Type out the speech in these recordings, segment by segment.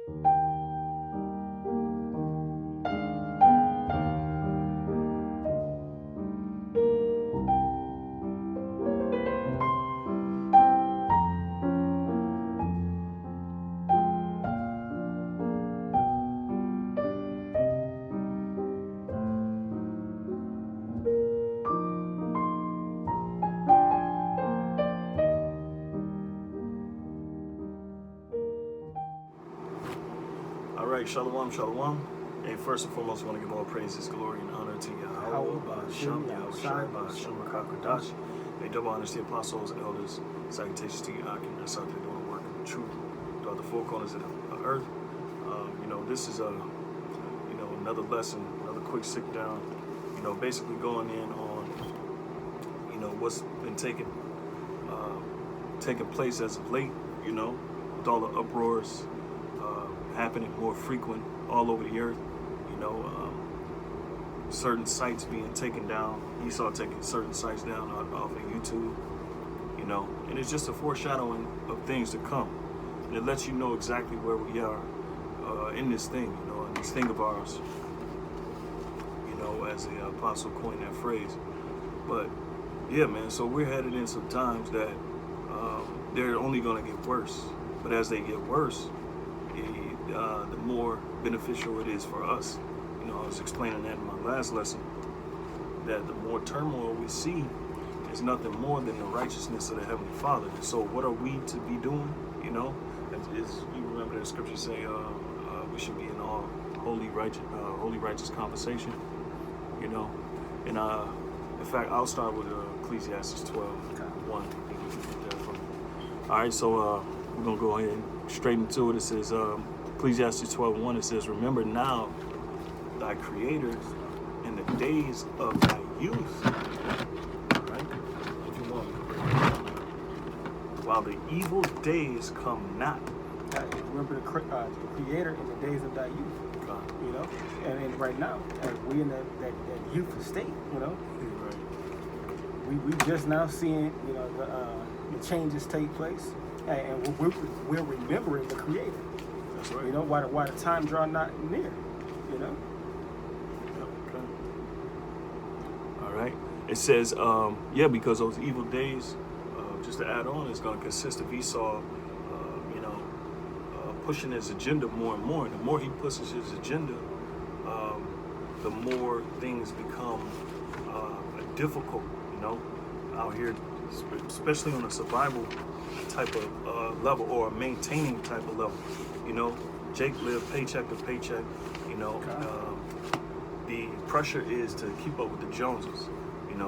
All right, shalom, shalom. Hey, first and foremost, I want to give all praises, glory, and honor to Yahweh, Ba'ashem, Yahushua, Ba'ashem, Rakakadash. Hey, double honors to the apostles, elders, salutations to you, Akim, that's out there doing the work of the truth throughout the four corners of the earth. This is another lesson, another quick sit down, basically going in on, what's been taking place as of late, with all the uproars happening more frequent all over the earth, certain sites being taken down. Esau taking certain sites down off of YouTube, and it's just a foreshadowing of things to come. And it lets you know exactly where we are in this thing, in this thing of ours, as the apostle coined that phrase. But yeah, man, so we're headed in some times that they're only going to get worse. But as they get worse, the more beneficial it is for us. I was explaining that in my last lesson, that the more turmoil we see is nothing more than the righteousness of the Heavenly Father. And so what are we to be doing? As you remember the scripture say, we should be in all holy righteous conversation, And in fact, I'll start with Ecclesiastes 12:1. All right, so we're going to go ahead and straight into it. It says, Ecclesiastes 12:1, it says, remember now thy Creator in the days of thy youth. Right? If you want. While the evil days come not. Remember the Creator in the days of thy youth. And right now, we in that youth state, Right. We just now seeing, the changes take place. And we're remembering the Creator. That's right. Why the time draw not near, Okay. All right. It says, because those evil days, just to add on, is going to consist of Esau, pushing his agenda more and more. And the more he pushes his agenda, the more things become difficult, out here, especially on a survival type of level or a maintaining type of level. Jake lived paycheck to paycheck. The pressure is to keep up with the Joneses,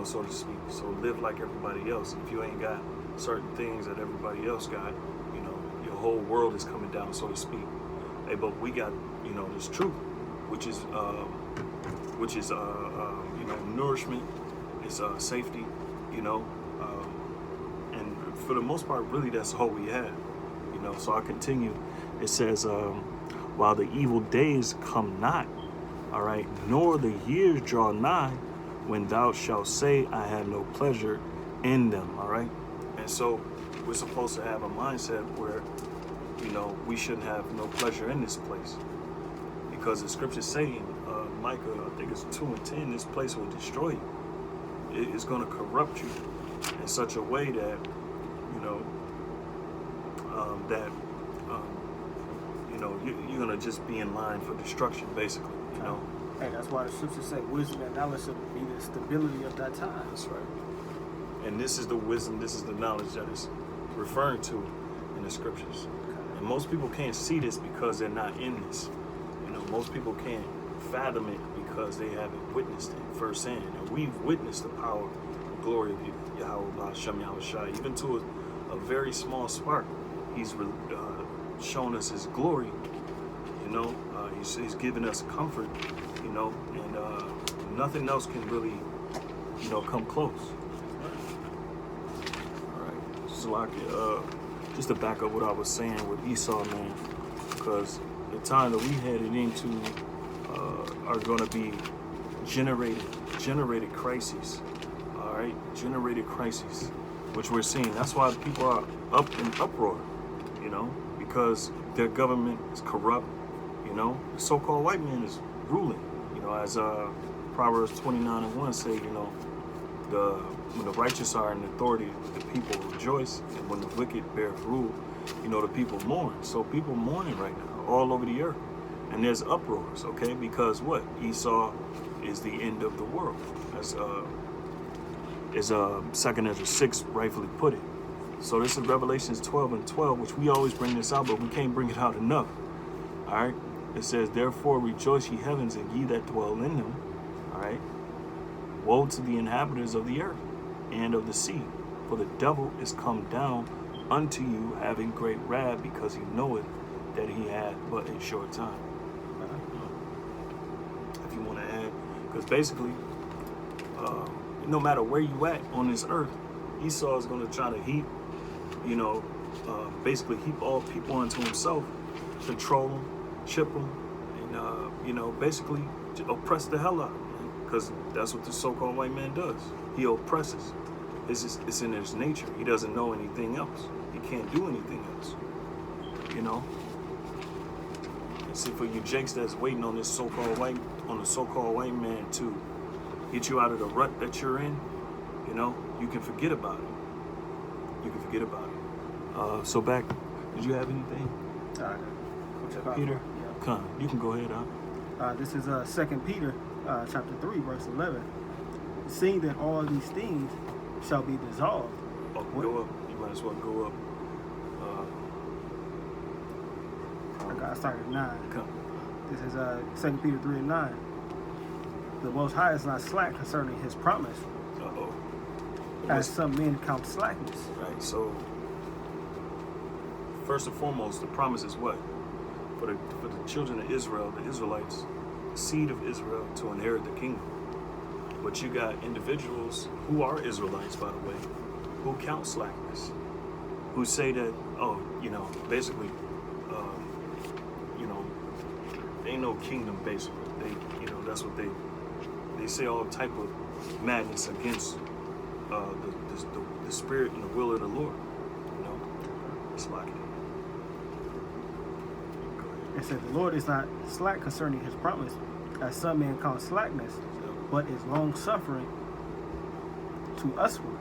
so to speak. So live like everybody else. If you ain't got certain things that everybody else got, your whole world is coming down, so to speak. Hey, but we got, this truth, which is nourishment, it's safety, and for the most part, really, that's all we have, So I continue. It says, while the evil days come not, all right, nor the years draw nigh, when thou shalt say, I have no pleasure in them, all right? And so we're supposed to have a mindset where, we shouldn't have no pleasure in this place. Because the scriptures say, Micah, I think it's 2:10, this place will destroy you. It's going to corrupt you in such a way that, you're going to just be in line for destruction, basically, Hey, that's why the scriptures say wisdom and knowledge will be the stability of that time. That's right. And this is the wisdom, this is the knowledge that is referring to in the scriptures. And most people can't see this because they're not in this. Most people can't fathom it because they haven't witnessed it firsthand. And we've witnessed the power and glory of Yahweh, Ba'ashem, Yahushua, even to a very small spark. He's shown us his glory, he's given us comfort, and nothing else can really, come close. All right, so like, just to back up what I was saying with Esau, man, because the time that we headed into are going to be generated crises, all right, generated crises, which we're seeing. That's why people are up in uproar, because their government is corrupt. You know, the so-called white man is ruling. You know, as Proverbs 29:1 say, you know, when the righteous are in authority, the people rejoice, and when the wicked bear rule, you know, the people mourn. So people mourning right now all over the earth, and there's uproars, okay? Because what? Esau is the end of the world, as 2 Ezra 6 rightfully put it. So this is Revelations 12:12, which we always bring this out, but we can't bring it out enough. All right. It says, therefore rejoice, ye heavens, and ye that dwell in them. All right. Woe to the inhabitants of the earth and of the sea, for the devil is come down unto you, having great wrath, because he knoweth that he had but a short time. If you want to add, because basically, no matter where you at on this earth, Esau is going to try to heap, you know, basically heap all people onto himself, control them, chip them, and, you know, basically oppress the hell out of them, because that's what the so-called white man does. He oppresses. It's in his nature. He doesn't know anything else. He can't do anything else, you know. And see, for you jakes that's waiting on this so-called white man to get you out of the rut that you're in, you know, you can forget about it. You can forget about it. So back, did you have anything? Peter? Yeah. Come, you can go ahead, This is 2 Peter chapter 3, verse 11. Seeing that all these things shall be dissolved. Oh, go up. You might as well go up. I got started at 9. Come. This is 2 Peter 3:9. The Most High is not slack concerning his promise, Uh-oh. as some men count slackness. Right, so first and foremost, the promise is what? For the children of Israel, the Israelites, the seed of Israel, to inherit the kingdom. But you got individuals who are Israelites, by the way, who count slackness, who say that, oh, you know, basically, you know, ain't no kingdom, basically. They, you know, that's what they say all type of madness against the spirit and the will of the Lord. You know, it's like It said, the Lord is not slack concerning his promise, as some men count slackness, but is long suffering to usward,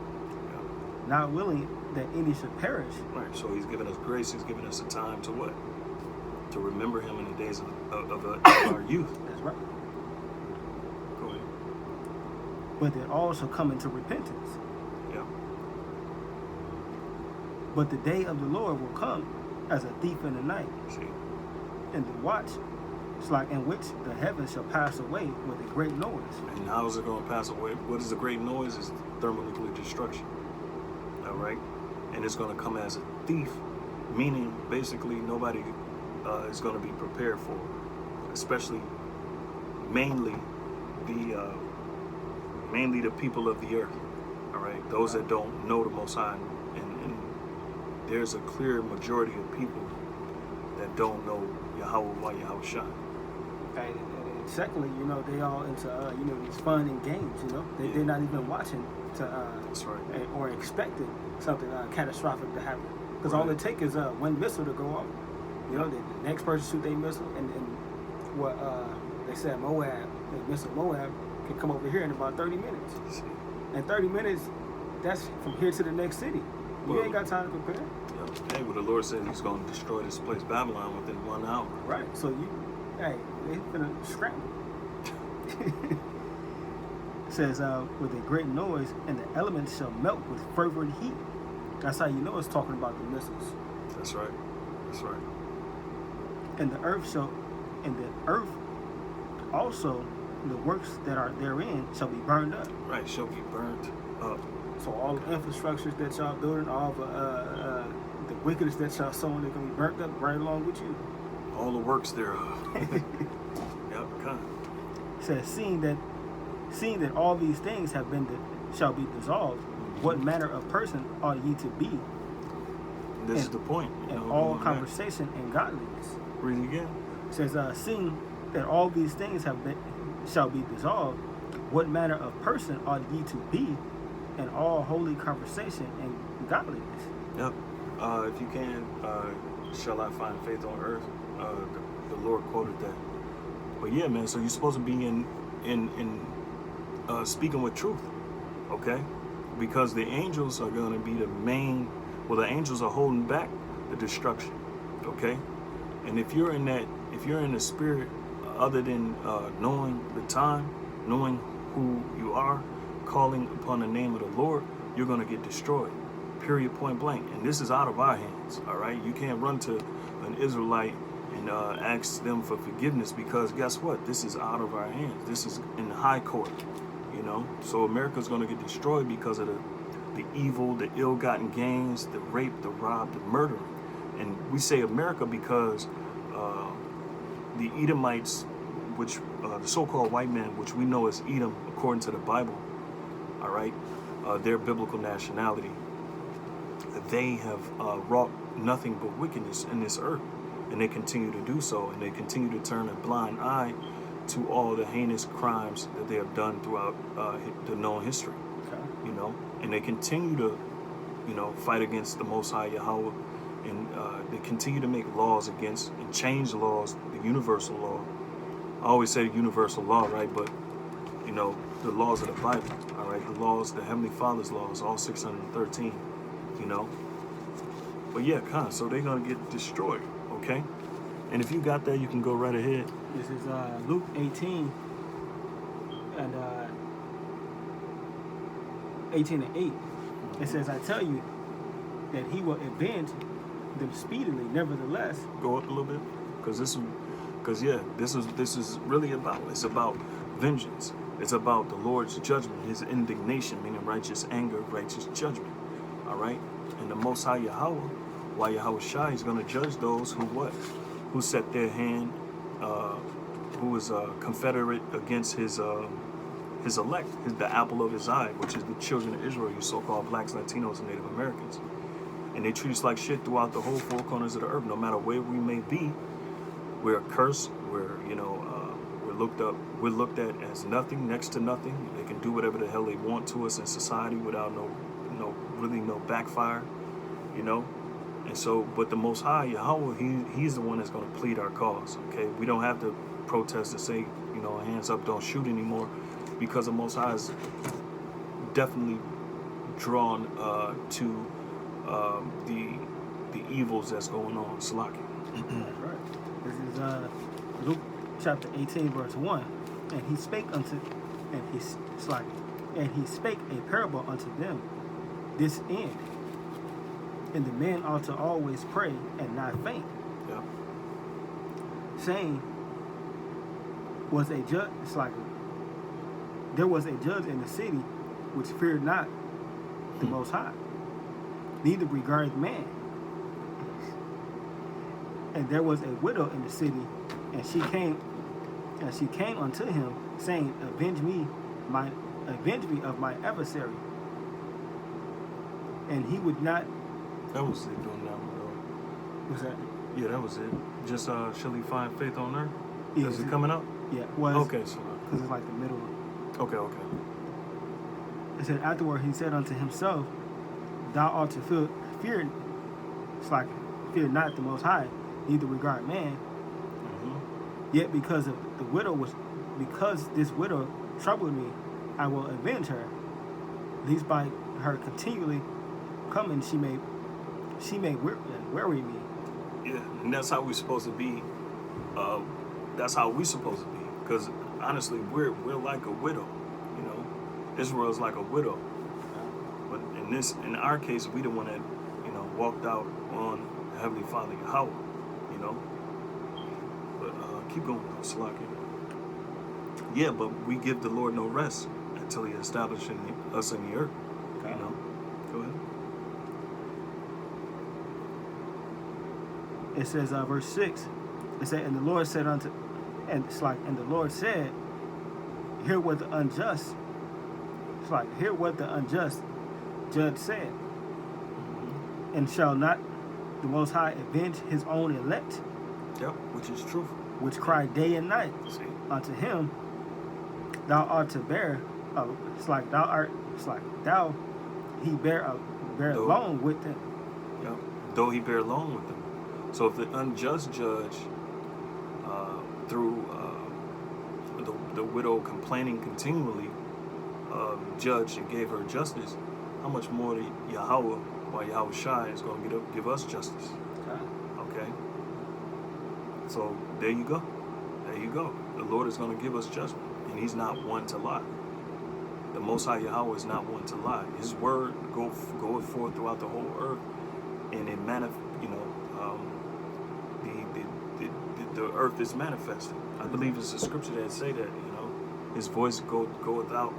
not willing that any should perish. Right, so he's given us grace. He's given us a time to what? To remember him in the days of our youth. That's right. Go ahead. But that all shall come into repentance. Yeah. But the day of the Lord will come as a thief in the night, See. and the watch is like in which the heavens shall pass away with a great noise. And how is it going to pass away? What is the great noise? Is thermonuclear destruction. All right? And it's going to come as a thief, meaning basically nobody is going to be prepared for it, especially mainly the people of the earth. All right? Those that don't know the Most High. And there's a clear majority of people that don't know Yahweh Yahushua. And secondly, you know, they all into you know, these fun and games. You know, they're not even watching to That's right. or expecting something catastrophic to happen. Because all Right. it takes is one missile to go off. You know, the next person shoot their missile, and what they said Moab, the missile Moab can come over here in about 30 minutes. See. And 30 minutes, that's from here to the next city. You Well, ain't got time to prepare. Yeah. Hey, well, the Lord said he's going to destroy this place, Babylon, within 1 hour. Right. So they finna scramble. It says, with a great noise, and the elements shall melt with fervent heat. That's how you know it's talking about the missiles. That's right. That's right. And the earth also, the works that are therein shall be burned up. Right, shall be burnt up. So all the infrastructures that y'all building, all the wickedness that y'all sowing, they're gonna be burnt up right along with you. All the works thereof. Yep, kind. It says, seeing that all these things shall be dissolved, what manner of person ought ye to be This is the point. You in know, all going back. conversation and godliness? Read it again. It says, seeing that all these things shall be dissolved, what manner of person ought ye to be in all holy conversation and godliness? Yep. If you can, shall I find faith on earth? The Lord quoted that. But yeah, man. So you're supposed to be in speaking with truth, okay? Because the angels are going to be the main. Well, the angels are holding back the destruction, okay? And if you're in the spirit, other than knowing the time, knowing who you are, calling upon the name of the Lord, you're going to get destroyed. Period, point blank. And this is out of our hands, all right? You can't run to an Israelite and ask them for forgiveness, because guess what? This is out of our hands. This is in the high court, you know? So America's going to get destroyed because of the evil, the ill-gotten gains, the rape, the rob, the murdering. And we say America because the Edomites, which the so-called white man, which we know as Edom according to the Bible, all right, their biblical nationality, they have wrought nothing but wickedness in this earth, and they continue to do so, and they continue to turn a blind eye to all the heinous crimes that they have done throughout the known history. Okay. You know, and they continue to, you know, fight against the Most High Yahweh, and they continue to make laws against and change laws, the universal law. I always say universal law, right? But you know, the laws of the Bible, all right, the laws, the Heavenly Father's laws, all 613, you know. But yeah, so they're gonna get destroyed, okay? And if you got that, you can go right ahead. This is Luke 18 and 18 and 8. It says, I tell you that he will avenge them speedily. Nevertheless, Go up a little bit, because this is really it's about vengeance. It's about the Lord's judgment, his indignation, meaning righteous anger, righteous judgment. All right? And the Most High Yahweh, why Yahweh Shai is going to judge those who set their hand, who is confederate against his elect, the apple of his eye, which is the children of Israel, you so-called blacks, Latinos, and Native Americans. And they treat us like shit throughout the whole four corners of the earth. No matter where we may be, we're cursed. We're we're looked at as nothing, next to nothing. They can do whatever the hell they want to us in society without no backfire, you know. And so, but the Most High Yahweh, he's the one that's going to plead our cause. Okay, we don't have to protest and say, you know, hands up, don't shoot anymore, because the Most High is definitely drawn to the evils that's going on. Slaki. right. This is Luke chapter 18, verse 1. And he spake a parable unto them this end. And the men ought to always pray and not faint. Yeah. Saying, was a judge, it's like there was a judge in the city which feared not the Most High, neither regarded man. And there was a widow in the city, and she came unto him, saying, Avenge me of my adversary. And he would not. That was it doing that one, though. What's that? Yeah, that was it. Just shall he find faith on earth? Yeah, Is it coming up? Yeah. Was Okay, so because it's like the middle. okay. It said, afterward he said unto himself, Thou ought to fear. It's like fear not the Most High, neither regard man. Mm-hmm. Yet because this widow troubled me, I will avenge her, lest by her continually coming she may weary me. Yeah, and that's how we're supposed to be. That's how we're supposed to be. Because honestly, we're like a widow. You know, Israel is like a widow. But in our case, we the one that, you know, walked out on the Heavenly Father Yahweh. You know. But keep going, Slaki. Yeah, but we give the Lord no rest until He establishes us in the earth. Okay. You know. Go ahead. It says, verse 6, it said, and the Lord said and the Lord said, hear what the unjust, hear what the unjust judge said. And shall not the Most High avenge his own elect? Yep, which is true. Which cry day and night See? unto him. Thou art to bear, he bear along with them. Yep. Though he bear along with them. So if the unjust judge, through the widow complaining continually, judged and gave her justice, how much more the Yahweh, or Yahweh Shai, is going to give us justice? Okay. So there you go. There you go. The Lord is going to give us judgment, and He's not one to lie. The Most High Yahweh is not one to lie. His word goeth forth throughout the whole earth, and it the earth is manifested. I believe it's a scripture that say that, His voice goeth out,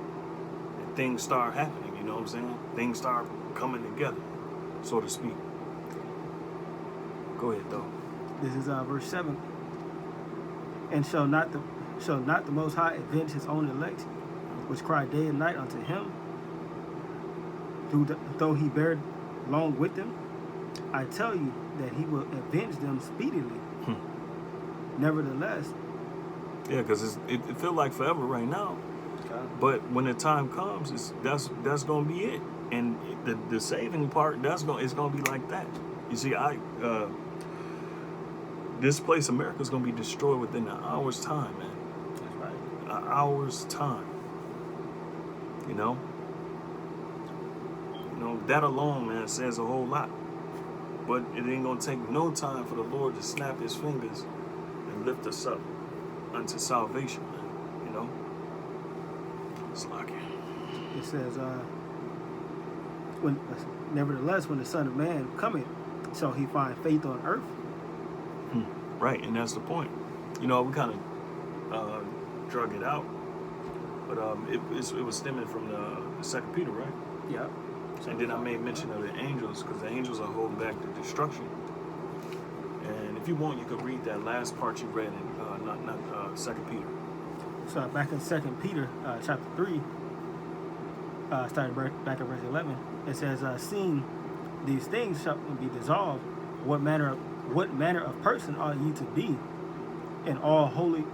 and things start happening. You know what I'm saying? Things start coming together, so to speak. Go ahead, though. This is verse 7. And shall not the Most High avenge His own elect, which cry day and night unto Him, though He bear long with them? I tell you that He will avenge them speedily. Nevertheless. Yeah, because it feel like forever right now. But when the time comes, that's gonna be it. And the saving part, it's gonna be like that. You see, this place, America, is gonna be destroyed within an hour's time, man. That's right. An hour's time. That alone, man, says a whole lot. But it ain't gonna take no time for the Lord to snap His fingers and lift us up unto salvation, man. It's like it says, nevertheless, when the Son of Man cometh, shall He find faith on earth? Right, and that's the point. We kind of drug it out, but it was stemming from the 2 Peter, right? Yeah. And then I made mention of the angels, because the angels are holding back the destruction. And if you want, you could read that last part you read in not 2 Peter. So back in 2 Peter chapter 3, starting back at verse 11, it says, "Seeing these things shall be dissolved, what manner of person ought ye to be in all holy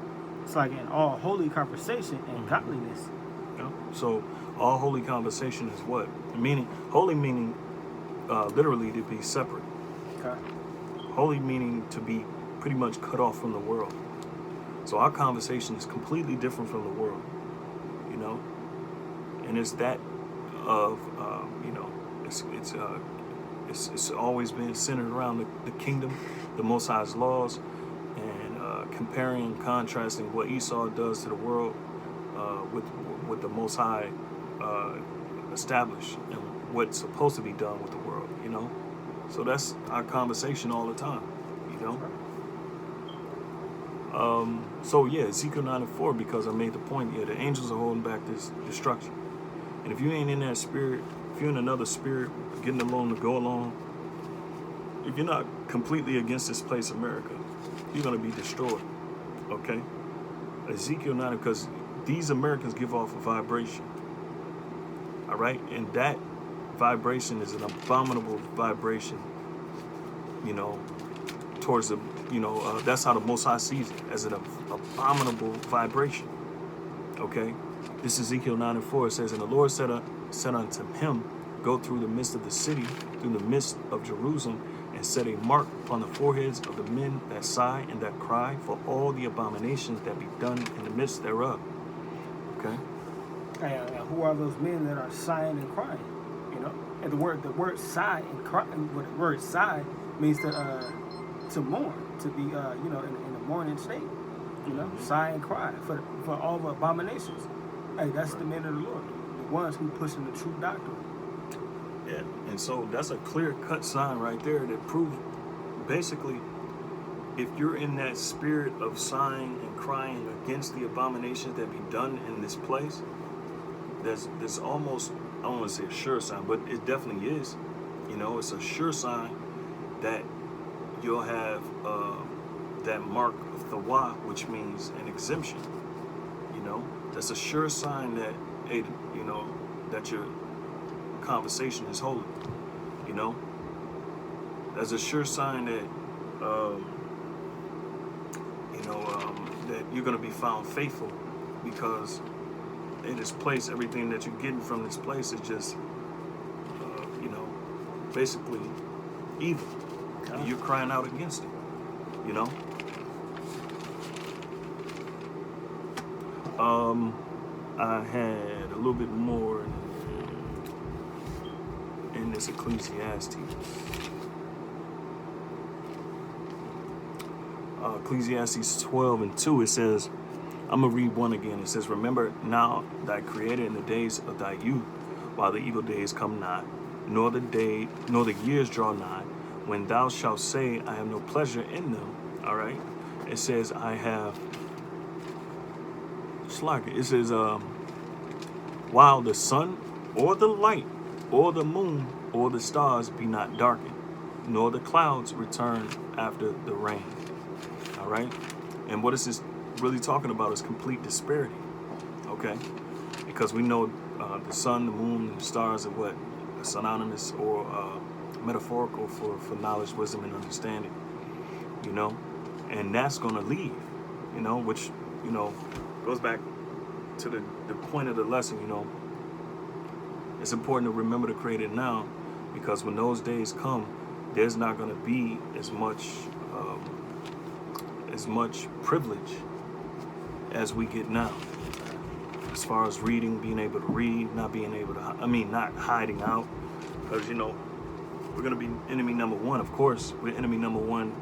conversation and godliness?" Yeah. So all holy conversation is what? Holy meaning literally to be separate. Okay. Holy meaning to be pretty much cut off from the world. So our conversation is completely different from the world, and it's that of it's always been centered around the kingdom, the Most High's laws, and comparing and contrasting what Esau does to the world with the Most High established and what's supposed to be done with the world. So that's our conversation all the time. So yeah, Ezekiel 9:4, because I made the point, the angels are holding back this destruction. And if you ain't in that spirit, if you're in another spirit, getting along to go along, if you're not completely against this place, America, you're going to be destroyed. Okay? Ezekiel 9, because these Americans give off a vibration. All right? And that vibration is an abominable vibration, towards the, that's how the Most High sees it, as an abominable vibration. Okay? This is Ezekiel 9:4. It says, "And the Lord said unto him, Go through the midst of the city, through the midst of Jerusalem, and set a mark upon the foreheads of the men that sigh and that cry for all the abominations that be done in the midst thereof." Okay? And who are those men that are sighing and crying? And the word sigh and cry. What the word sigh means to mourn, to be in a mourning state. Sigh and cry for all the abominations. Hey, that's the men of the Lord, the ones who pushing the true doctrine. Yeah, and so that's a clear-cut sign right there that proves, basically, if you're in that spirit of sighing and crying against the abominations that be done in this place, there's almost, I don't want to say a sure sign, but it definitely is. It's a sure sign that you'll have that mark of the Wah, which means an exemption. That's a sure sign that, that your conversation is holy. That's a sure sign that, that you're going to be found faithful, because in this place, everything that you're getting from this place is just, basically evil. and you're crying out against it. You know. I had a little bit more in this Ecclesiastes. Ecclesiastes 12:2, it says, I'm going to read one again. It says, remember now thy creator in the days of thy youth, while the evil days come not, nor the years draw nigh, when thou shalt say, I have no pleasure in them. All right. It says, it says, while the sun or the light or the moon or the stars be not darkened, nor the clouds return after the rain. All right. And what is this really talking about is complete disparity. Okay. Because we know the sun, the moon, and the stars are what? Synonymous or metaphorical for knowledge, wisdom, and understanding. You know. And that's going to leave. You know, which, you know, goes back to the point of the lesson. You know, it's important to remember to create it now, because when those days come, there's not going to be as much privilege as we get now, as far as reading, being able to read, not being able to, not hiding out, because, you know, we're going to be enemy number one. Of course, we're enemy number one,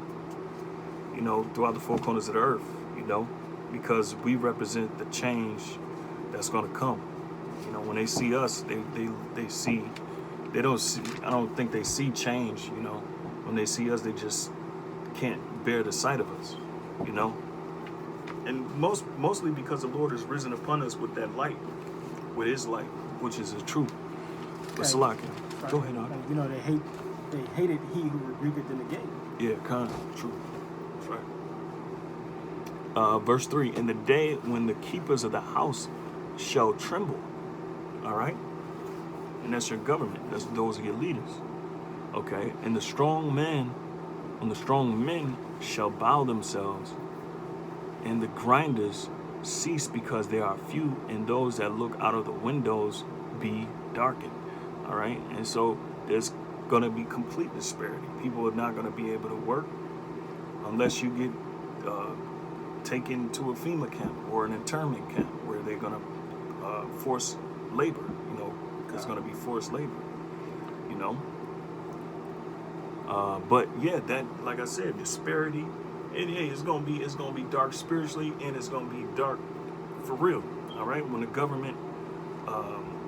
you know, throughout the four corners of the earth, you know, because we represent the change that's going to come. You know, when they see us, I don't think they see change. You know, when they see us, they just can't bear the sight of us, you know. And mostly because the Lord has risen upon us with that light, with his light, which is the truth. But Salakia, go ahead, on. You know, they hated he who rebuked in the gate. Yeah, kind of true. That's right. Verse 3, in the day when the keepers of the house shall tremble. All right. And that's your government. Those are your leaders. Okay. And the strong men shall bow themselves, and the grinders cease because they are few, and those that look out of the windows be darkened. All right. And so there's going to be complete disparity. People are not going to be able to work unless you get taken to a FEMA camp or an internment camp where they're going to force labor. You know, it's going to be forced labor, you know. But yeah, that, like I said, disparity. It's gonna be dark spiritually, and it's gonna be dark for real. All right, when the government,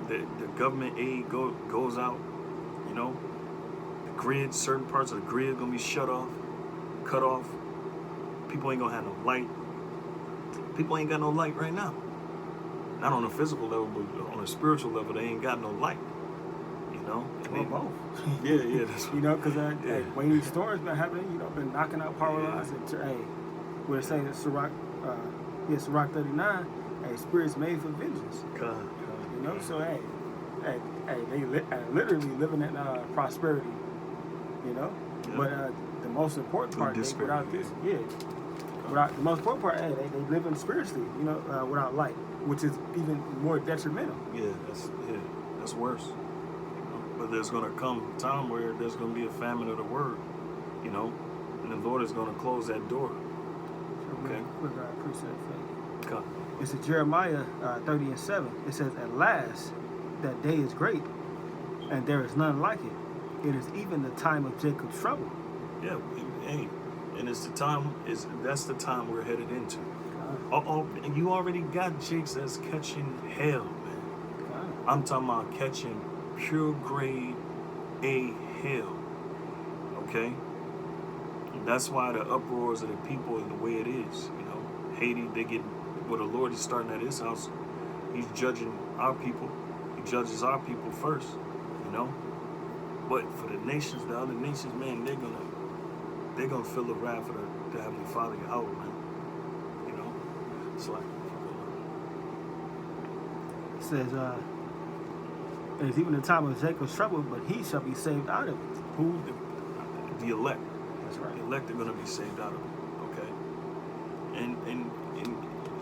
the government aid goes out, you know, the grid, certain parts of the grid gonna be cut off. People ain't gonna have no light. People ain't got no light right now. Not on a physical level, but on a spiritual level, they ain't got no light. You know? Or both. Yeah, that's you know, because when these storms been happening, you know, been knocking out power lines. And where it say Sirach 39, spirits made for vengeance. You know, so they literally living in prosperity. You know, but the most important part, without this, without the most important part, they living spiritually. You know, without light, which is even more detrimental. Yeah, that's worse. But there's going to come a time where there's going to be a famine of the word, you know, and the Lord is going to close that door. Okay. Quick, okay. It's in Jeremiah 30:7. It says, at last, that day is great, and there is none like it. It is even the time of Jacob's trouble. Yeah, and it's that's the time we're headed into. And you already got jakes that's catching hell, man. I'm talking about catching pure grade A hell. Okay? And that's why the uproars of the people is the way it is. You know, Haiti, the Lord is starting at his house. He's judging our people. He judges our people first, you know. But for the nations, the other nations, man, they're gonna feel the wrath of the Heavenly Father out, man. You know? It's like, it says, it is even the time of Jacob's trouble, but he shall be saved out of it. Who? The elect. That's right. The elect are going to be saved out of it. Okay. And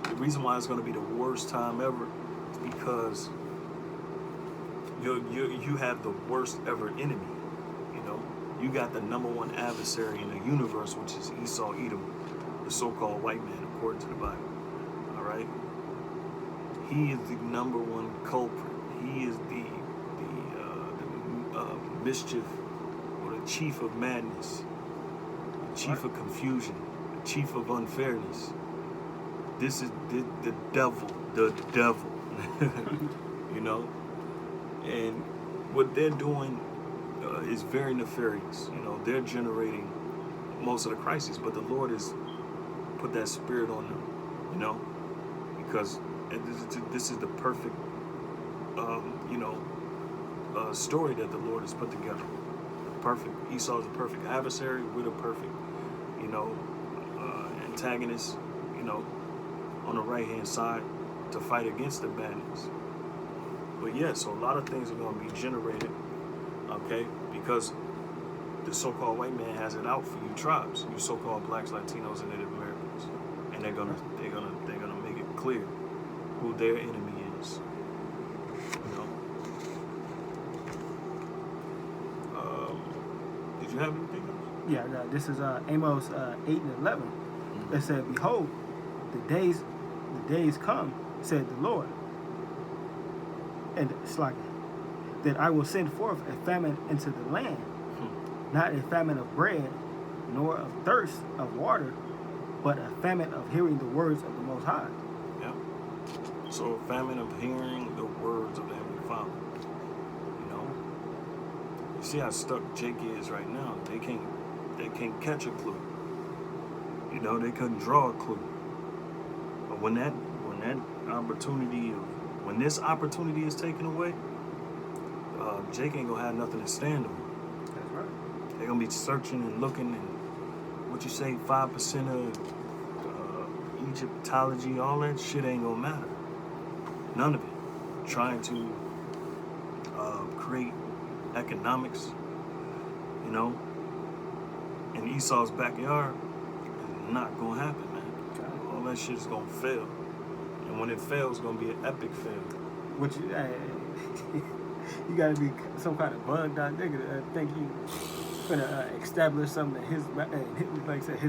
the reason why it's going to be the worst time ever is because you have the worst ever enemy. You know, you got the number one adversary in the universe, which is Esau Edom, the so-called white man, according to the Bible. All right, he is the number one culprit. He is the mischief, or the chief of madness, the chief of confusion, the chief of unfairness. This is the devil, you know, and what they're doing is very nefarious. You know, they're generating most of the crises, but the Lord has put that spirit on them, you know, because this is the perfect, story that the Lord has put together. Perfect. Esau is the perfect adversary. We're the perfect, antagonist, on the right-hand side to fight against the badness. But yeah, so a lot of things are going to be generated, okay, because the so-called white man has it out for you tribes, you so-called blacks, Latinos, and Native Americans, and they're gonna make it clear who their enemy is. Did you have anything else? Yeah, this is Amos 8 and 11. It said, "Behold, the days come, said the Lord, and it's like that I will send forth a famine into the land, not a famine of bread, nor of thirst of water, but a famine of hearing the words of the Most High." Yeah. So a famine of hearing the words of the Heavenly Father. You see how stuck Jake is right now. They can't catch a clue. They couldn't draw a clue. But when this opportunity is taken away, Jake ain't gonna have nothing to stand on. That's right. They're gonna be searching and looking, and 5% of Egyptology, all that shit ain't gonna matter. None of it. Trying to create economics, in Esau's backyard is not gonna happen, man. All that shit is gonna fail, and when it fails, it's gonna be an epic fail. Which you gotta be some kind of bugged out nigga to think you gonna establish something in his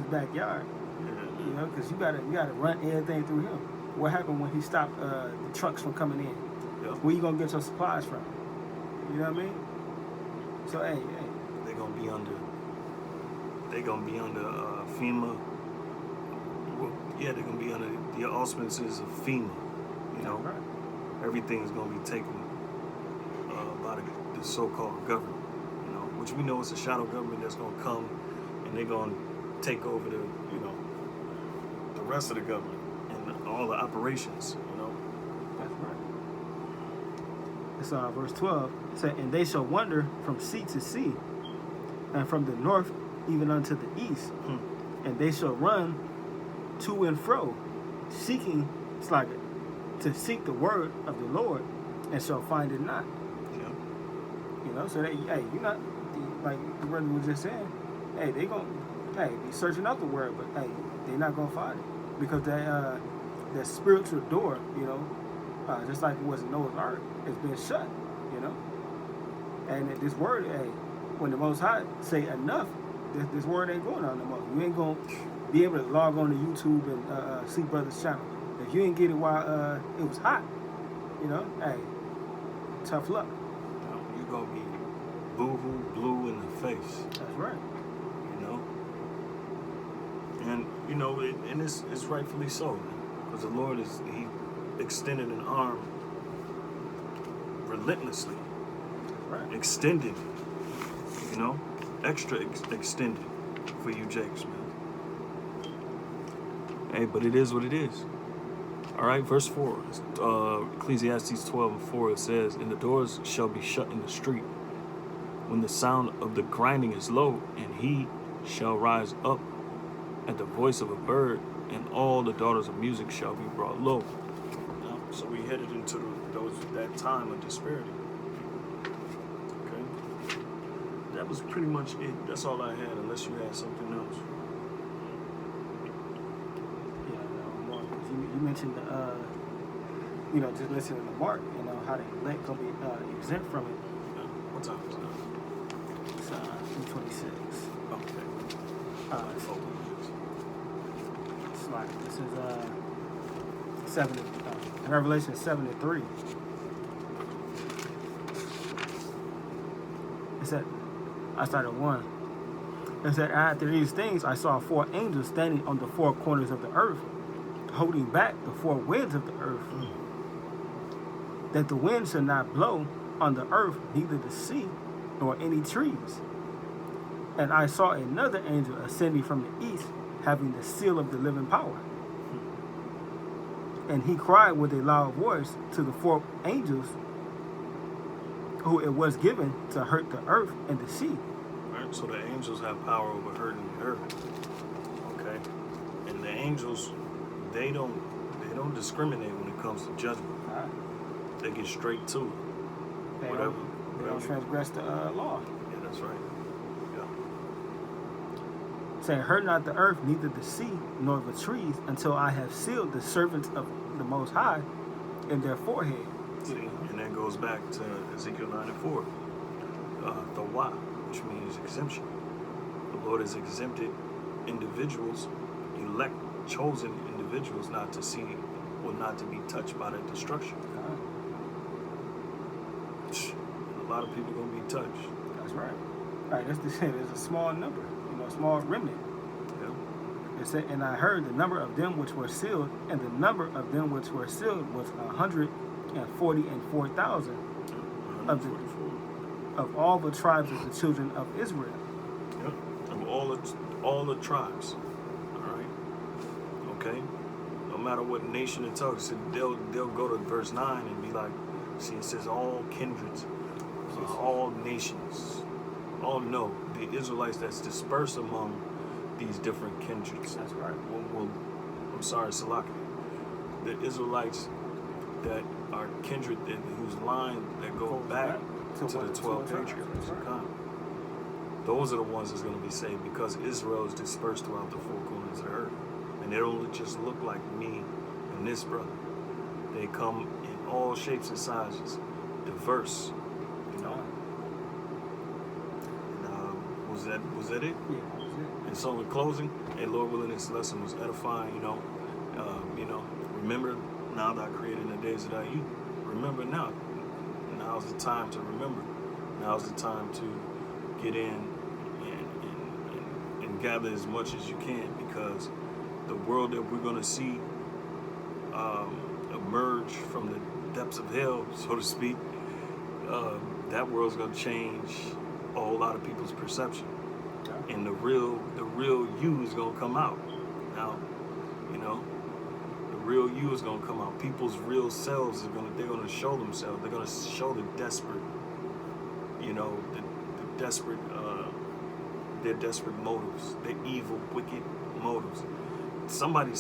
backyard. Yeah. Because you gotta run everything through him. What happened when he stopped the trucks from coming in? Yep. Where you gonna get your supplies from? You know what I mean? So hey. They're gonna be under FEMA. Well, yeah, they're gonna be under the auspices of FEMA. Right. Everything is gonna be taken by the so-called government. Which we know is a shadow government that's gonna come, and they're gonna take over the rest of the government and all the operations. That's right. It's verse 12. It said, "And they shall wander from sea to sea, and from the north even unto the east, and they shall run to and fro, seeking," it's like to seek the word of the Lord, and shall find it not. Yeah. So you're not, like the brother was just saying, they gonna, be searching out the word, but they're not gonna find it, because that spiritual door, just like it was in Noah's Ark, it's been shut, and this word, when the Most High say enough, this word ain't going on no more. You ain't gonna be able to log on to YouTube and see brother's channel if you ain't get it while it was hot. Tough luck. You're gonna be boo-hoo blue in the face. That's right. And and it's rightfully so, because the Lord he extended an arm relentlessly. Right. Extended, extra extended for you Jakes, man. Hey, but it is what it is. All right, verse 4, Ecclesiastes 12:4, it says, "And the doors shall be shut in the street, when the sound of the grinding is low, and he shall rise up at the voice of a bird, and all the daughters of music shall be brought low." So we headed into that time of disparity. Okay, that was pretty much it. That's all I had, unless you had something else. You mentioned, just listening to Mark, how the elect gonna be exempt from it. What time is it? It's 3:26. Okay. Slide. This is 7. Revelation 7:3. It said, I started 1. It said, after these things, I saw 4 angels standing on the 4 corners of the earth, holding back the 4 winds of the earth, that the wind should not blow on the earth, neither the sea, nor any trees. And I saw another angel ascending from the east, having the seal of the living power. And he cried with a loud voice to the 4 angels who it was given to hurt the earth and the sea. Right, so the angels have power over hurting the earth. Okay, and the angels, they don't discriminate when it comes to judgment. They get straight to it. They don't transgress the law. Yeah, that's right. Yeah. Saying, hurt not the earth, neither the sea, nor the trees, until I have sealed the servants of the Most High in their forehead. See, and that goes back to Ezekiel 9:4. The Wah, which means exemption. The Lord has exempted individuals, elect, chosen individuals not to see or not to be touched by that destruction. A lot of people gonna be touched. That's right. Right, that's the thing. There's a small number, a small remnant. Yeah. It said, and I heard the number of them which were sealed, and the number of them which were sealed was 144,000 of all the tribes of the children of Israel. Yep. Of all the tribes. All right. Okay. No matter what nation it talks, they'll go to verse 9 and be like, see, it says all kindreds, all nations. All know the Israelites that's dispersed among these different kindreds. That's right. I'm sorry, Salaki. The Israelites that are kindred, whose line that go back to the 12 patriarchs. Those are the ones that's going to be saved, because Israel is dispersed throughout the 4 corners of the earth. And they don't just look like me and this brother. They come in all shapes and sizes, diverse. Was that it? Yeah, that was it. And so in closing, Lord willing, this lesson was edifying. Remember now that I created in the days that I used. Remember now. Now's the time to remember. Now's the time to get in and gather as much as you can, because the world that we're going to see emerge from the depths of hell, so to speak, that world's going to change a whole lot of people's perception, and the real you is gonna come out. Now, the real you is gonna come out. People's real selves they're gonna show themselves. They're gonna show the desperate, their desperate motives, their evil, wicked motives. Somebody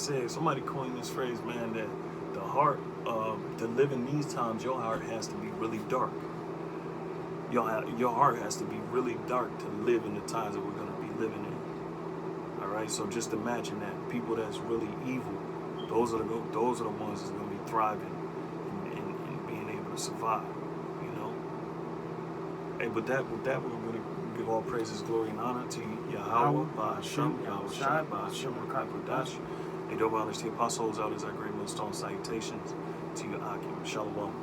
coined this phrase, man, that the heart to live in these times, your heart has to be really dark. Your heart has to be really dark to live in the times that we're going to be living in. All right, so just imagine that people that's really evil, those are the ones that's going to be thriving and being able to survive. Hey, with that, we're going to give all praises, glory, and honor to Yahweh, Ba'ashem, Yahushai, Ba'ashem, Rakakodash. Hey, double honors to the apostles out as our great millstone salutations to you, Akim. Shalom.